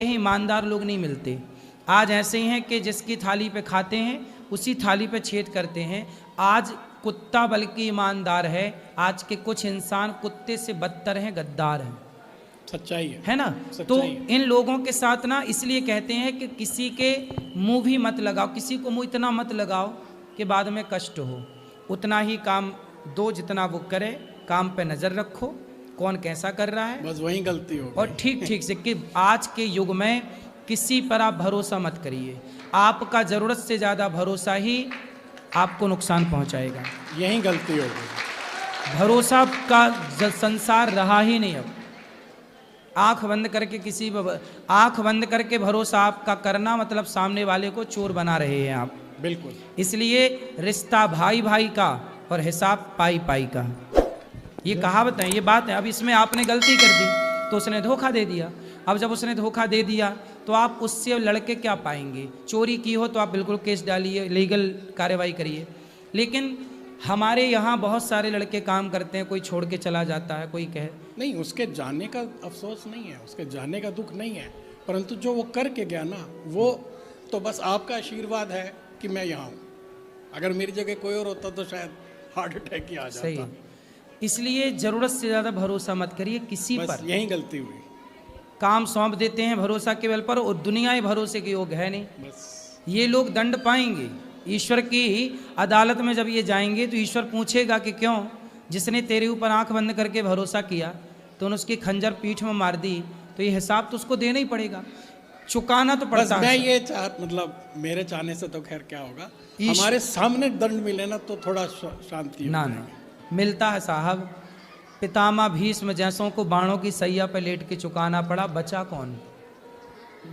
ईमानदार लोग नहीं मिलते। आज ऐसे ही हैं कि जिसकी थाली पे खाते हैं उसी थाली पे छेद करते हैं। आज कुत्ता बल्कि ईमानदार है, आज के कुछ इंसान कुत्ते से बदतर हैं, गद्दार हैं। सच्चाई है ना। तो इन लोगों के साथ ना इसलिए कहते हैं कि किसी के मुंह भी मत लगाओ, किसी को मुंह इतना मत लगाओ कि बाद में कष्ट हो। उतना ही काम दो जितना वो करे, काम पे नजर रखो कौन कैसा कर रहा है, बस वही गलती हो। और ठीक ठीक से कि आज के युग में किसी पर आप भरोसा मत करिए। आपका जरूरत से ज्यादा भरोसा ही आपको नुकसान पहुंचाएगा। यही गलती हो गई। भरोसा का संसार रहा ही नहीं। अब आंख बंद करके आंख बंद करके भरोसा आपका करना मतलब सामने वाले को चोर बना रहे हैं आप। बिल्कुल। इसलिए रिश्ता भाई भाई का और हिसाब पाई पाई का, ये कहावत है, ये बात है। अब इसमें आपने गलती कर दी तो उसने धोखा दे दिया। अब जब उसने धोखा दे दिया तो आप उससे लड़के क्या पाएंगे। चोरी की हो तो आप बिल्कुल केस डालिए, लीगल कार्रवाई करिए। लेकिन हमारे यहाँ बहुत सारे लड़के काम करते हैं, कोई छोड़ के चला जाता है, कोई कहे नहीं, उसके जाने का अफसोस नहीं है, उसके जाने का दुख नहीं है, परंतु जो वो करके गया ना, वो तो बस आपका आशीर्वाद है कि मैं यहाँ हूँ। अगर मेरी जगह कोई और होता तो शायद हार्ट अटैक ही आ जाता। सही। इसलिए जरूरत से ज़्यादा भरोसा मत करिए किसी पर। यही गलती हुई। काम सौंप देते हैं भरोसा के बल पर, और दुनिया ही भरोसे के योग है नहीं। बस ये लोग दंड पाएंगे ईश्वर की अदालत में। जब ये जाएंगे तो ईश्वर पूछेगा कि क्यों, जिसने तेरे ऊपर आंख बंद करके भरोसा किया तो उसकी खंजर पीठ में मार दी, तो ये हिसाब तो उसको देना ही पड़ेगा, चुकाना तो पड़ता है। मैं ये मतलब मेरे चाहने से तो खैर क्या होगा, हमारे सामने दंड मिले ना तो थोड़ा शांति ना मिलता है साहब। पितामह भीष्म जैसों को बाणों की सैया पर लेट के चुकाना पड़ा, बचा कौन।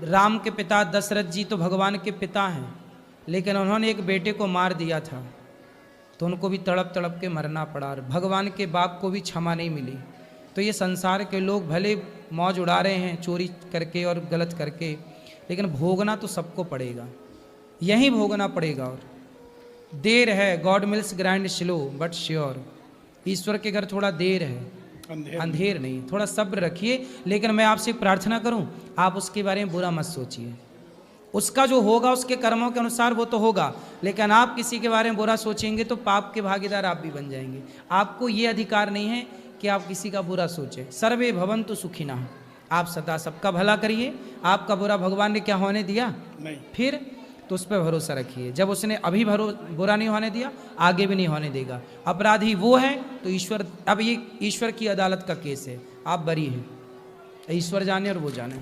राम के पिता दशरथ जी तो भगवान के पिता हैं, लेकिन उन्होंने एक बेटे को मार दिया था तो उनको भी तड़प तड़प के मरना पड़ा। भगवान के बाप को भी क्षमा नहीं मिली। तो ये संसार के लोग भले मौज उड़ा रहे हैं चोरी करके और गलत करके, लेकिन भोगना तो सबको पड़ेगा, यही भोगना पड़ेगा। और देर है, God mills grind slow but sure. ईश्वर के घर थोड़ा देर है, अंधेर नहीं। थोड़ा सब्र रखिए, लेकिन मैं आपसे प्रार्थना करूं आप उसके बारे में बुरा मत सोचिए। उसका जो होगा उसके कर्मों के अनुसार वो तो होगा, लेकिन आप किसी के बारे में बुरा सोचेंगे तो पाप के भागीदार आप भी बन जाएंगे। आपको ये अधिकार नहीं है कि आप किसी का बुरा सोचें। सर्वे भवन्तु सुखिनः, आप सदा सबका भला करिए। आपका बुरा भगवान ने क्या होने दिया? नहीं। फिर तो उस पर भरोसा रखिए। जब उसने अभी बुरा नहीं होने दिया, आगे भी नहीं होने देगा। अपराधी वो है तो ईश्वर, अब ये ईश्वर की अदालत का केस है, आप बरी हैं। ईश्वर जाने और वो जाने।